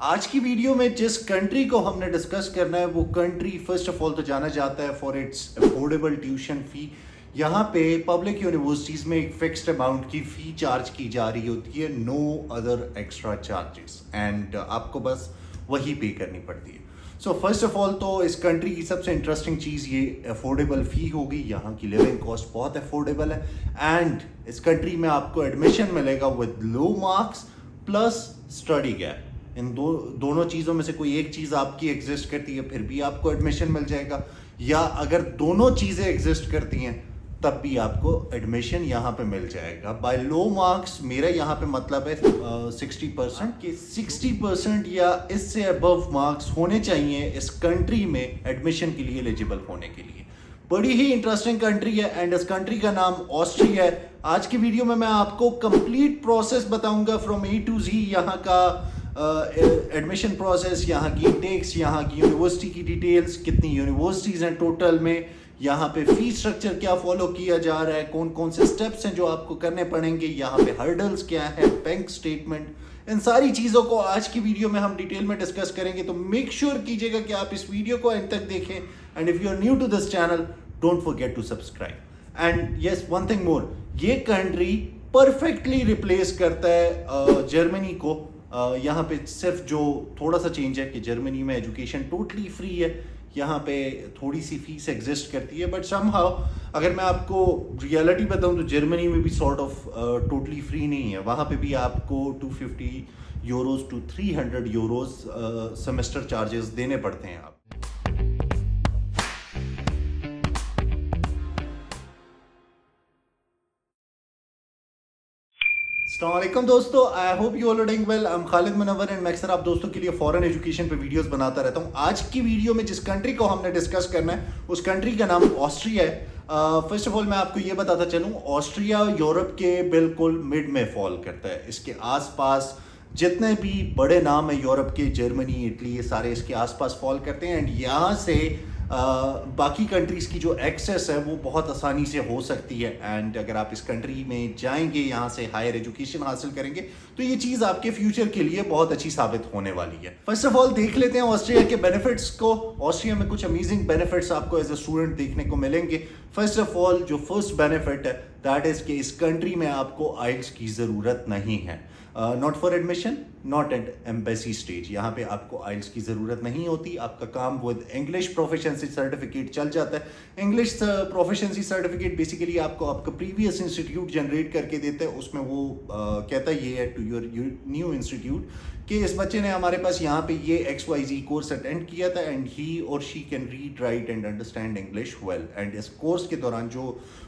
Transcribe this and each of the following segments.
आज की वीडियो में जिस कंट्री को हमने डिस्कस करना है वो कंट्री फर्स्ट ऑफ ऑल तो जाना जाता है for its affordable tuition fee. यहाँ पे पब्लिक यूनिवर्सिटीज में एक फिक्स्ड अमाउंट की फ़ी चार्ज की जा रही होती है, no other extra charges, and आपको बस वही पे करनी पड़ती है। सो फर्स्ट ऑफ ऑल तो इस कंट्री की सबसे इंटरेस्टिंग चीज़ ये अफोर्डेबल फ़ी होगी। यहाँ की लिविंग कॉस्ट बहुत अफोर्डेबल है एंड इस कंट्री में आपको एडमिशन मिलेगा with low marks plus study gap. इन दोनों चीज़ों में से कोई एक चीज़ आपकी एग्जिस्ट करती है फिर भी आपको एडमिशन मिल जाएगा, या अगर दोनों चीज़ें एग्जिस्ट करती हैं तब भी आपको एडमिशन यहाँ पे मिल जाएगा। बाय लो मार्क्स मेरा यहाँ पे मतलब है 60% कि 60% या इससे अबव मार्क्स होने चाहिए इस कंट्री में एडमिशन के लिए एलिजिबल होने के लिए। बड़ी ही इंटरेस्टिंग कंट्री है एंड इस कंट्री का नाम ऑस्ट्रिया है। आज की वीडियो में मैं आपको कंप्लीट प्रोसेस बताऊंगा फ्रॉम ए टू जी, यहाँ का एडमिशन प्रोसेस, यहाँ की इंटेक्स, यहाँ की यूनिवर्सिटी की डिटेल्स, कितनी यूनिवर्सिटीज़ हैं टोटल में, यहाँ पे फीस स्ट्रक्चर क्या फॉलो किया जा रहा है, कौन कौन से स्टेप्स हैं जो आपको करने पड़ेंगे, यहाँ पे हर्डल्स क्या है, बैंक स्टेटमेंट, इन सारी चीज़ों को आज की वीडियो में हम डिटेल में डिस्कस करेंगे। तो मेक श्योर कीजिएगा कि आप इस वीडियो को एंड तक देखें and if you are new to this channel don't forget to subscribe. And yes, one thing more, ये कंट्री परफेक्टली रिप्लेस करता है जर्मनी को। यहाँ पे सिर्फ जो थोड़ा सा चेंज है कि जर्मनी में एजुकेशन टोटली फ्री है, यहाँ पे थोड़ी सी फीस एग्जिस्ट करती है, बट समहाउ अगर मैं आपको रियलिटी बताऊँ तो जर्मनी में भी सॉर्ट ऑफ टोटली फ्री नहीं है। वहाँ पे भी आपको 250 euros to 300 euros semester charges देने पड़ते हैं। आप अस्सलामुअलैकुम दोस्तों, I hope you all are doing well. I am Khalid Munawwar and मैं अक्सर आप दोस्तों के लिए फॉरेन एजुकेशन पे वीडियोस बनाता रहता हूँ। आज की वीडियो में जिस कंट्री को हमने डिस्कस करना है उस कंट्री का नाम ऑस्ट्रिया है। फर्स्ट ऑफ ऑल मैं आपको ये बताता चलूँ, ऑस्ट्रिया यूरोप के बिल्कुल मिड में फॉल करता है। इसके आसपास जितने भी बड़े नाम है यूरोप के, जर्मनी, इटली, ये सारे इसके आसपास फॉल करते हैं एंड यहाँ से बाकी कंट्रीज़ की जो एक्सेस है वो बहुत आसानी से हो सकती है। एंड अगर आप इस कंट्री में जाएंगे, यहाँ से हायर एजुकेशन हासिल करेंगे तो ये चीज़ आपके फ्यूचर के लिए बहुत अच्छी साबित होने वाली है। फर्स्ट ऑफ ऑल देख लेते हैं ऑस्ट्रिया के बेनिफिट्स को। ऑस्ट्रिया में कुछ अमेजिंग बेनिफिट्स आपको एज ए स्टूडेंट देखने को मिलेंगे। फर्स्ट ऑफ ऑल जो फर्स्ट बेनिफिट है दैट इज़ कि इस कंट्री में आपको आइल्स की ज़रूरत नहीं है। Not for admission, not at embassy stage. यहाँ पे आपको आइल्स की ज़रूरत नहीं होती। आपका काम विद इंग्लिश प्रोफिशिएंसी सर्टिफिकेट चल जाता है। इंग्लिश प्रोफिशिएंसी सर्टिफिकेट बेसिकली आपको आपका प्रीवियस इंस्टीट्यूट जनरेट करके देता है। उसमें वो कहता है ये है टू योर न्यू इंस्टीट्यूट कि इस बच्चे ने हमारे पास यहाँ पे ये XYZ कोर्स अटेंड किया था एंड ही और she can read, right and understand English well. And इस कोर्स के दौरान जो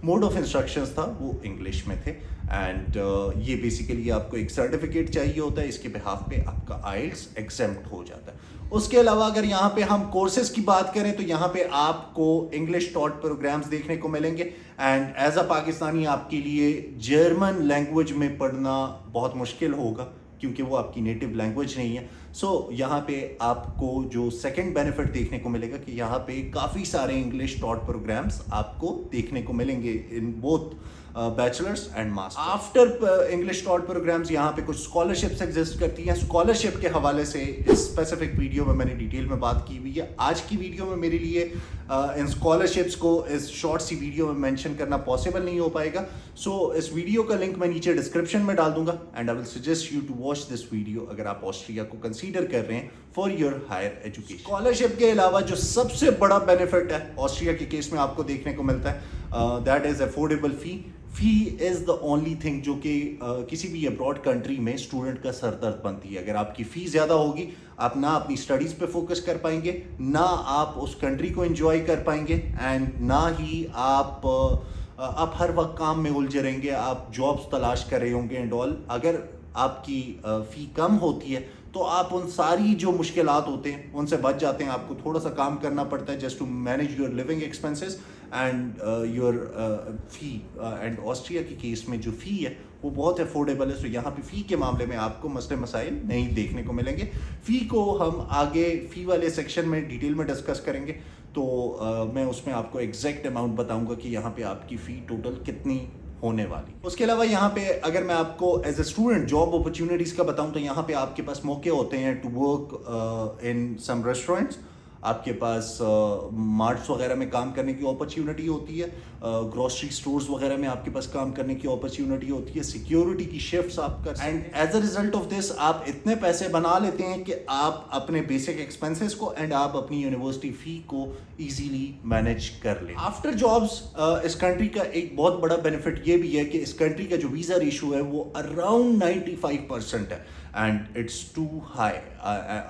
मोड ऑफ इंस्ट्रक्शंस था वो इंग्लिश में थे एंड ये बेसिकली आपको एक सर्टिफिकेट चाहिए होता है। इसके बिहाफ पे आपका आइल्स एग्जेम्प्ट हो जाता है। उसके अलावा अगर यहाँ पे हम कोर्सेज की बात करें तो यहाँ पे आपको इंग्लिश टॉट प्रोग्राम्स देखने को मिलेंगे एंड एज अ पाकिस्तानी आपके लिए जर्मन लैंग्वेज में पढ़ना बहुत मुश्किल होगा क्योंकि वो आपकी नेटिव लैंग्वेज नहीं है। सो यहाँ पे आपको जो सेकंड बेनिफिट देखने को मिलेगा कि यहाँ पे काफ़ी सारे इंग्लिश टॉट प्रोग्राम्स आपको देखने को मिलेंगे in both bachelors and master. After English taught programmes यहाँ पे कुछ स्कॉलरशिप्स एग्जिस्ट करती हैं। स्कॉलरशिप के हवाले से इस स्पेसिफिक वीडियो में मैंने डिटेल में बात की हुई है। आज की वीडियो में मेरे लिए इन स्कॉलरशिप्स को इस शॉर्ट सी वीडियो में मेंशन करना पॉसिबल नहीं हो पाएगा। सो इस वीडियो का लिंक मैं नीचे डिस्क्रिप्शन में डाल दूंगा and I will suggest you to watch this video अगर आप ऑस्ट्रिया को कंसीडर कर रहे हैं for your higher education. Scholarship के अलावा जो सबसे बड़ा बेनिफिट है ऑस्ट्रिया के केस में आपको देखने को मिलता है that is affordable fee. Fee is the only thing जो कि किसी भी अब्रॉड कंट्री में स्टूडेंट का सरदर्द बनती है। अगर आपकी फ़ी ज़्यादा होगी आप ना अपनी स्टडीज़ पे फोकस कर पाएंगे, ना आप उस कंट्री को एंजॉय कर पाएंगे एंड ना ही आप हर वक्त काम में उलझे रहेंगे, आप जॉब्स तलाश कर रहे होंगे एंड ऑल। अगर आपकी फ़ी कम होती है तो आप उन सारी जो मुश्किलात होते हैं उनसे बच जाते हैं। आपको थोड़ा सा काम करना पड़ता है just to manage your living expenses and your fee. And Austria के केस में जो फ़ी है वो बहुत अफोर्डेबल है। सो यहाँ पे फ़ी के मामले में आपको मसले मसाइल नहीं देखने को मिलेंगे। फ़ी को हम आगे फ़ी वाले सेक्शन में डिटेल में डिस्कस करेंगे तो मैं उसमें आपको एग्जैक्ट अमाउंट बताऊँगा कि यहाँ पे आपकी फ़ी टोटल कितनी होने वाली। उसके अलावा यहाँ पे अगर मैं आपको as a student job opportunities का बताऊँ तो यहाँ पे आपके पास मौके होते हैं to work in some restaurants, आपके पास मार्ट्स वगैरह में काम करने की अपॉर्चुनिटी होती है, ग्रोसरी स्टोर्स वगैरह में आपके पास काम करने की अपॉर्चुनिटी होती है, सिक्योरिटी की शिफ्ट्स आप कर सकते हैं। And as a result of this आप इतने पैसे बना लेते हैं कि आप अपने बेसिक एक्सपेंसेस को एंड आप अपनी यूनिवर्सिटी फी को इजीली मैनेज कर लें। आफ्टर जॉब्स इस कंट्री का एक बहुत बड़ा बेनिफिट ये भी है कि इस कंट्री का जो वीज़ा रेशो है वो अराउंड 95% है एंड इट्स टू हाई।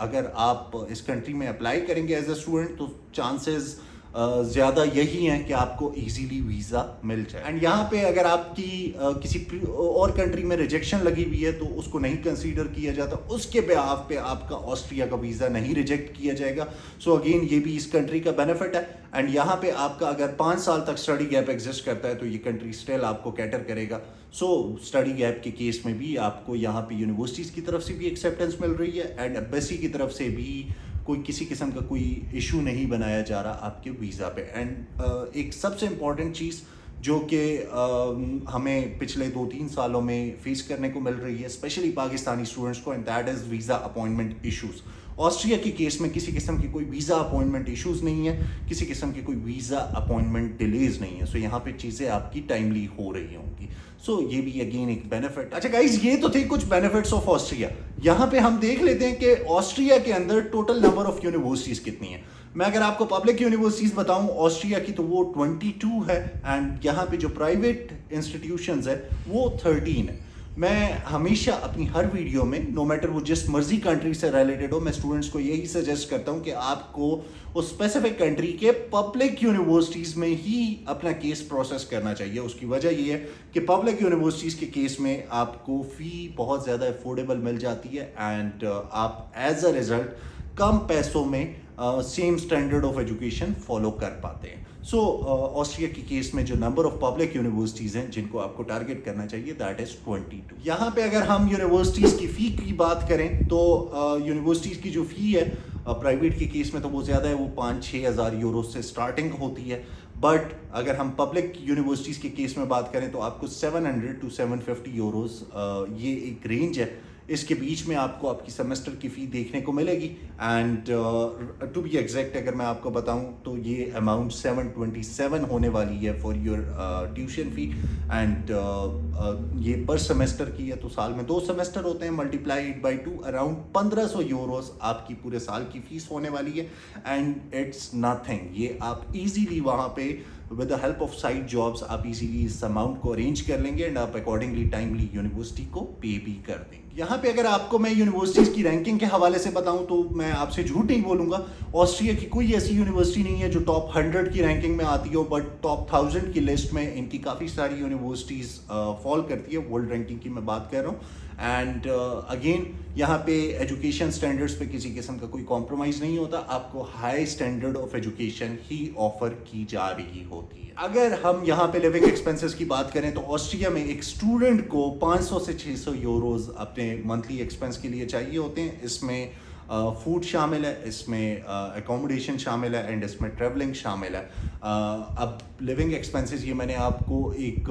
अगर आप इस कंट्री में अप्लाई करेंगे एज अ स्टूडेंट तो चांसेस ज़्यादा यही हैं कि आपको इजीली वीज़ा मिल जाए। एंड यहाँ पे अगर आपकी किसी और कंट्री में रिजेक्शन लगी हुई है तो उसको नहीं कंसीडर किया जाता, उसके बेहाफ पे आपका ऑस्ट्रिया का वीज़ा नहीं रिजेक्ट किया जाएगा। सो अगेन ये भी इस कंट्री का बेनिफिट है। एंड यहाँ पे आपका अगर 5 साल तक स्टडी गैप एग्जिस्ट करता है तो ये कंट्री स्टिल आपको कैटर करेगा। सो स्टडी गैप के केस में भी आपको यहाँ पे यूनिवर्सिटीज़ की तरफ से भी एक्सेप्टेंस मिल रही है एंड एम्बेसी की तरफ से भी कोई किसी किस्म का कोई इशू नहीं बनाया जा रहा आपके वीज़ा पे। एंड एक सबसे इम्पॉर्टेंट चीज़ जो कि हमें पिछले 2-3 सालों में फेस करने को मिल रही है स्पेशली पाकिस्तानी स्टूडेंट्स को, and that is visa appointment issues. Austria के केस में किसी किस्म की कोई वीज़ा अपॉइंटमेंट इश्यूज़ नहीं है, किसी किस्म की कोई वीज़ा अपॉइंटमेंट डिलेज नहीं है। सो यहाँ पे चीज़ें आपकी टाइमली हो रही होंगी। सो ये भी अगेन एक बेनिफिट। अच्छा गाइज, ये तो थे कुछ बेनिफिट्स ऑफ ऑस्ट्रिया। यहाँ पे हम देख लेते हैं कि ऑस्ट्रिया के अंदर टोटल नंबर ऑफ यूनिवर्सिटीज़ कितनी है। मैं अगर आपको पब्लिक यूनिवर्सिटीज़ बताऊं ऑस्ट्रिया की तो वो 22 है एंड यहाँ पे जो प्राइवेट इंस्टीट्यूशंस है वो 13 है। मैं हमेशा अपनी हर वीडियो में नो मैटर वो जिस मर्जी कंट्री से रिलेटेड हो, मैं स्टूडेंट्स को यही सजेस्ट करता हूं कि आपको उस स्पेसिफिक कंट्री के पब्लिक यूनिवर्सिटीज़ में ही अपना केस प्रोसेस करना चाहिए। उसकी वजह ये है कि पब्लिक यूनिवर्सिटीज़ के केस में आपको फ़ी बहुत ज़्यादा अफोर्डेबल मिल जाती है एंड आप एज अ रिज़ल्ट कम पैसों में same standard of education follow कर पाते हैं। सो ऑस्ट्रिया के केस में जो नंबर ऑफ पब्लिक यूनिवर्सिटीज़ हैं जिनको आपको टारगेट करना चाहिए दैट इज़ 22। यहाँ पे अगर हम यूनिवर्सिटीज़ की फ़ी की बात करें तो यूनिवर्सिटीज़ की जो फ़ी है प्राइवेट के केस में तो वो ज़्यादा है, वो 5-6 हज़ार यूरो से स्टार्टिंग होती है। बट अगर हम पब्लिक यूनिवर्सिटीज़ के केस में बात करें तो आपको 700 to 750 यूरोस ये एक रेंज है, इसके बीच में आपको आपकी सेमेस्टर की फ़ी देखने को मिलेगी। एंड टू बी एग्जैक्ट अगर मैं आपको बताऊं तो ये अमाउंट 727 होने वाली है for your tuition fee and ये पर सेमेस्टर की है, तो साल में 2 सेमेस्टर होते हैं, मल्टीप्लाइड बाई 2 अराउंड 1500 यूरोस आपकी पूरे साल की फ़ीस होने वाली है। एंड इट्स नथिंग, ये आप इजीली वहाँ पे with the help of side jobs आप इजीली इस अमाउंट को अरेंज कर लेंगे एंड आप अकॉर्डिंगली टाइमली यूनिवर्सिटी को पे भी कर देंगे। यहाँ पे अगर आपको मैं यूनिवर्सिटीज़ की रैंकिंग के हवाले से बताऊँ तो मैं आपसे झूठ नहीं बोलूँगा, ऑस्ट्रिया की कोई ऐसी यूनिवर्सिटी नहीं है जो टॉप 100 की रैंकिंग में आती हो, बट टॉप 1000 की लिस्ट में इनकी काफ़ी सारी यूनिवर्सिटीज़ फॉल करती है। वर्ल्ड रैंकिंग की मैं बात कर रहा हूँ। एंड अगेन यहाँ पे एजुकेशन स्टैंडर्ड्स पे किसी किस्म का कोई कॉम्प्रोमाइज़ नहीं होता, आपको high standard of education he offer की जा रही होती है। अगर हम यहाँ पे लिविंग एक्सपेंसेस की बात करें तो ऑस्ट्रिया में एक स्टूडेंट को 500 से 600 यूरोज अपने मंथली एक्सपेंस के लिए चाहिए होते हैं। इसमें फूड शामिल है, इसमें एकोमोडेशन शामिल है एंड इसमें ट्रैवलिंग शामिल है। अब लिविंग एक्सपेंसेस ये मैंने आपको एक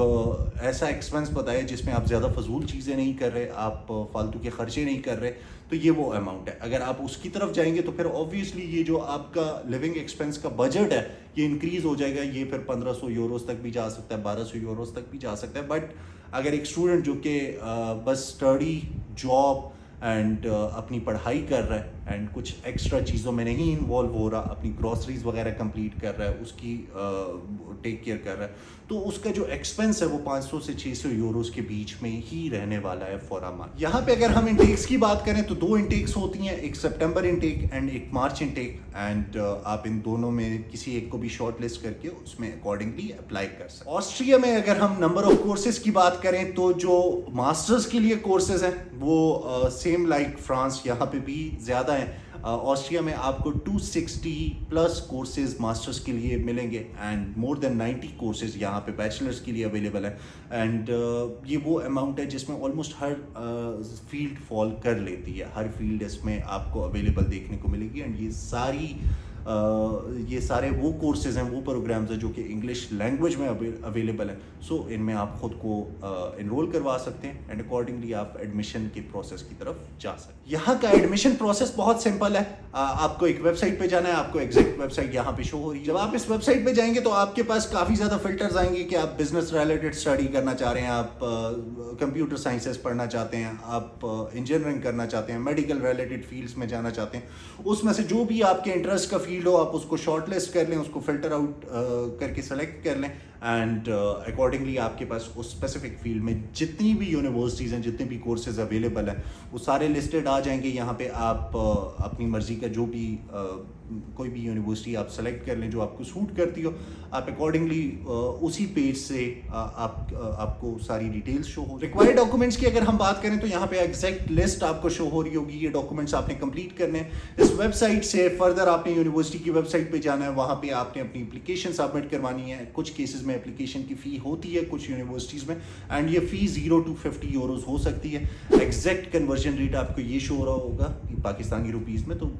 ऐसा एक्सपेंस बताया जिसमें आप ज़्यादा फजूल चीज़ें नहीं कर रहे, आप फालतू के खर्चे नहीं कर रहे, तो ये वो अमाउंट है। अगर आप उसकी तरफ जाएंगे तो फिर ऑब्वियसली ये जो आपका लिविंग एक्सपेंस का बजट है ये इंक्रीज़ हो जाएगा, ये फिर 1500 यूरोस तक भी जा सकता है, 1200 यूरोस तक भी जा सकता है। बट अगर एक स्टूडेंट जो कि बस स्टडी जॉब एंड अपनी पढ़ाई कर रहा है एंड कुछ एक्स्ट्रा चीज़ों में नहीं इन्वॉल्व हो रहा, अपनी ग्रॉसरीज वगैरह कंप्लीट कर रहा है, उसकी टेक केयर कर रहा है, तो उसका जो एक्सपेंस है वो 500 से 600 यूरोस के बीच में ही रहने वाला है फॉर अ मंथ। यहाँ पे अगर हम इंटेक्स की बात करें तो 2 इंटेक्स होती हैं, एक सितंबर इंटेक एंड एक मार्च इंटेक। एंड आप इन दोनों में किसी एक को भी शॉर्ट लिस्ट करके उसमें अकॉर्डिंगली अप्लाई कर सकते हैं। ऑस्ट्रिया में अगर हम नंबर ऑफ कोर्सेज की बात करें तो जो मास्टर्स के लिए कोर्सेज हैं वो सेम लाइक फ्रांस यहाँ पे भी ज़्यादा हैं। ऑस्ट्रिया में आपको 260 प्लस कोर्सेज मास्टर्स के लिए मिलेंगे एंड मोर देन 90 कोर्सेज यहाँ पे बैचलर्स के लिए अवेलेबल है। एंड ये वो अमाउंट है जिसमें ऑलमोस्ट हर फील्ड फॉल कर लेती है, हर फील्ड इसमें आपको अवेलेबल देखने को मिलेगी। एंड ये सारी ये सारे वो कोर्सेज हैं, वो प्रोग्राम्स हैं जो कि इंग्लिश लैंग्वेज में अवेलेबल है। सो इनमें आप खुद को इनरोल करवा सकते हैं एंड अकॉर्डिंगली आप एडमिशन के प्रोसेस की तरफ जा सकते हैं। यहाँ का एडमिशन प्रोसेस बहुत सिंपल है। आपको एक वेबसाइट पे जाना है, आपको एग्जैक्ट वेबसाइट यहाँ पे शो हो रही है। जब आप इस वेबसाइट पे जाएंगे तो आपके पास काफ़ी ज़्यादा फिल्टर्स आएंगे कि आप बिजनेस रिलेटेड स्टडी करना चाह रहे हैं, आप कंप्यूटर साइंसेस पढ़ना चाहते हैं, आप इंजीनियरिंग करना चाहते हैं, मेडिकल रिलेटेड फील्ड्स में जाना चाहते हैं। उसमें से जो भी आपके इंटरेस्ट का फील्ड हो आप उसको शॉर्टलिस्ट कर लें, उसको फिल्टर आउट करके सेलेक्ट कर लें एंड अकॉर्डिंगली आपके पास उस स्पेसिफिक फील्ड में जितनी भी यूनिवर्सिटीज़ हैं, जितने भी कोर्सेज अवेलेबल हैं, वो सारे लिस्टेड आ जाएंगे। यहाँ पे आप अपनी मर्ज़ी का जो भी कोई भी यूनिवर्सिटी आप सेलेक्ट कर लें जो आपको सूट करती हो, आप अकॉर्डिंगली उसी पेज से आपको सारी डिटेल्स शो हो। रिक्वायर्ड डॉक्यूमेंट्स की अगर हम बात करें तो यहाँ पे एग्जैक्ट लिस्ट आपको शो हो रही होगी। ये डॉक्यूमेंट्स आपने कंप्लीट करने हैं। इस वेबसाइट से फर्दर आपने यूनिवर्सिटी की वेबसाइट पे जाना है, वहाँ पे आपने अपनी एप्लीकेशन सबमिट करवानी है। कुछ केसेस में एप्लीकेशन की फ़ी होती है कुछ यूनिवर्सिटीज़ में एंड ये फ़ी 0 to 50 यूरोज़ हो सकती है। एग्जैक्ट कन्वर्जन रेट आपको ये शो हो रहा होगा पाकिस्तानी रुपीज़ में, तो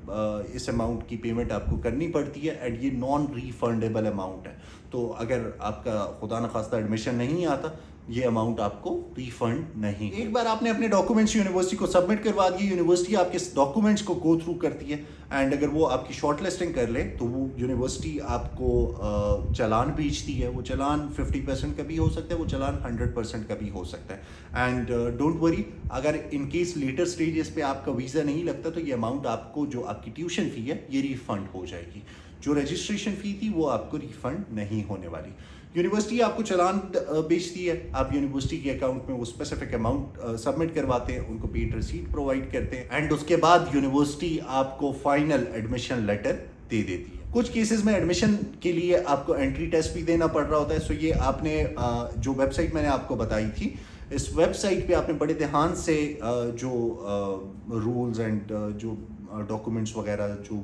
इस अमाउंट की पेमेंट आपको करनी पड़ती है एंड ये नॉन रिफंडेबल अमाउंट है। तो अगर आपका खुदा न खास्ता एडमिशन नहीं आता, ये अमाउंट आपको रिफंड नहीं। एक बार आपने अपने डॉक्यूमेंट्स यूनिवर्सिटी को सबमिट करवा दिए, यूनिवर्सिटी आपके डॉक्यूमेंट्स को गो थ्रू करती है एंड अगर वो आपकी शॉर्ट लिस्टिंग कर ले तो वो यूनिवर्सिटी आपको चालान भेजती है। वो चालान 50% का भी हो सकता है, वो चालान 100% का भी हो सकता है एंड डोंट वरी, अगर इन केस लेटर स्टेजेस पे आपका वीज़ा नहीं लगता तो ये अमाउंट आपको, जो आपकी ट्यूशन फ़ी है, ये रिफ़ंड हो जाएगी। जो रजिस्ट्रेशन फ़ी थी वो आपको रिफ़ंड नहीं होने वाली। यूनिवर्सिटी आपको चालान बेचती है, आप यूनिवर्सिटी के अकाउंट में वो स्पेसिफिक अमाउंट सबमिट करवाते हैं, उनको पेड रिसीट प्रोवाइड करते हैं एंड उसके बाद यूनिवर्सिटी आपको फाइनल एडमिशन लेटर दे देती है। कुछ केसेस में एडमिशन के लिए आपको एंट्री टेस्ट भी देना पड़ रहा होता है। सो ये आपने जो वेबसाइट मैंने आपको बताई थी, इस वेबसाइट पे आपने बड़े ध्यान से जो रूल्स एंड जो डॉक्यूमेंट्स वगैरह, जो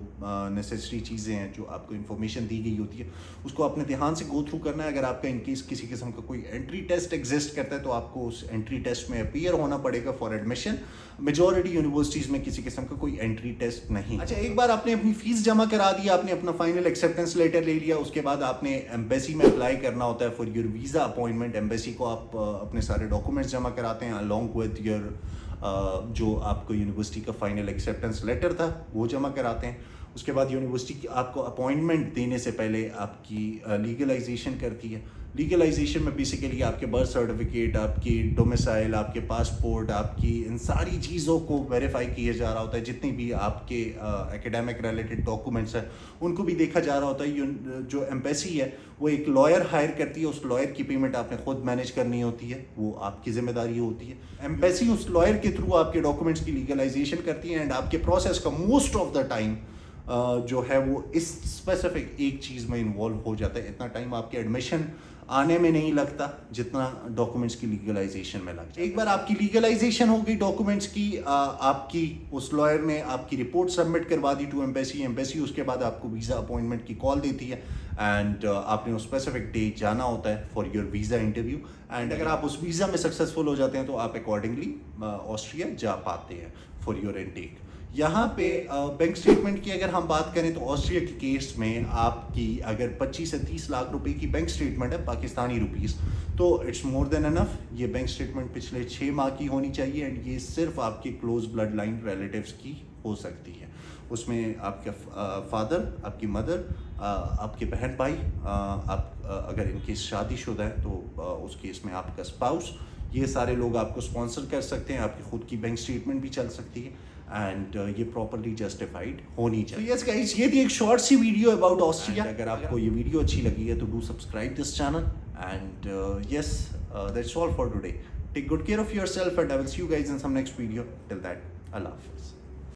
नेसेसरी चीज़ें हैं, जो आपको इन्फॉर्मेशन दी गई होती है, उसको आपने ध्यान से गो थ्रू करना है। अगर आपका इनकेस किसी किस्म का कोई एंट्री टेस्ट एग्जिस्ट करता है तो आपको उस एंट्री टेस्ट में अपीयर होना पड़ेगा फॉर एडमिशन। मेजॉरिटी यूनिवर्सिटीज़ में किसी किस्म का कोई एंट्री टेस्ट नहीं। अच्छा, एक बार आपने अपनी फ़ीस जमा करा दी, आपने अपना फाइनल एक्सेप्टेंस लेटर ले लिया, उसके बाद आपने एम्बेसी में अप्लाई करना होता है for your visa appointment. Embassy को आप अपने सारे डॉक्यूमेंट्स जमा कराते हैं अलॉन्ग विद योर जो आपको यूनिवर्सिटी का फाइनल एक्सेप्टेंस लेटर था वो जमा कराते हैं। उसके बाद यूनिवर्सिटी आपको अपॉइंटमेंट देने से पहले आपकी लीगलाइजेशन करती है। लीगलाइजेशन में बेसिकली आपके बर्थ सर्टिफिकेट, आपकी डोमिसाइल, आपके पासपोर्ट, आपकी इन सारी चीज़ों को वेरीफाई किया जा रहा होता है। जितनी भी आपके एकेडमिक रिलेटेड डॉक्यूमेंट्स हैं उनको भी देखा जा रहा होता है। जो एम्बेसी है वो एक लॉयर हायर करती है, उस लॉयर की पेमेंट आपने खुद मैनेज करनी होती है, वो आपकी जिम्मेदारी होती है। एम्बेसी उस लॉयर के थ्रू आपके डॉक्यूमेंट्स की लीगलाइजेशन करती है एंड आपके प्रोसेस का मोस्ट ऑफ द टाइम जो है वो इस स्पेसिफिक एक चीज़ में इन्वॉल्व हो जाता है। इतना टाइम आपके एडमिशन आने में नहीं लगता जितना डॉक्यूमेंट्स की लीगलाइजेशन में लगता है। एक बार आपकी लीगलाइजेशन हो गई डॉक्यूमेंट्स की, आपकी उस लॉयर ने आपकी रिपोर्ट सबमिट करवा दी टू एम्बेसी। एम्बेसी उसके बाद आपको वीज़ा अपॉइंटमेंट की कॉल देती है एंड आपने उस स्पेसिफिक डे जाना होता है for your visa interview and अगर आप उस वीज़ा में सक्सेसफुल हो जाते हैं तो आप अकॉर्डिंगली ऑस्ट्रिया जा पाते हैं फॉर योर इनटेक। यहाँ पे बैंक स्टेटमेंट की अगर हम बात करें तो ऑस्ट्रिया के केस में आपकी अगर 25 से 30 लाख रुपए की बैंक स्टेटमेंट है पाकिस्तानी रुपीस, तो इट्स मोर देन इनफ। ये बैंक स्टेटमेंट पिछले 6 माह की होनी चाहिए एंड ये सिर्फ आपके क्लोज ब्लड लाइन रिलेटिव्स की हो सकती है। उसमें आपके फादर, आपकी मदर, आपके बहन भाई, आप अगर इनकी शादीशुदा है तो उस केस में आपका स्पाउस, ये सारे लोग आपको स्पॉन्सर कर सकते हैं। आपकी खुद की बैंक स्टेटमेंट भी चल सकती है एंड ये प्रॉपर्ली जस्टिफाइड होनी चाहिए। यस गाइस, ये थी एक शॉर्ट सी वीडियो अबाउट ऑस्ट्रिया। अगर आपको ये वीडियो अच्छी लगी है तो do subscribe this channel and yes, that's all for today. Take good care of yourself and I will see you guys in some next video. Till that, अल्लाह हाफिज़।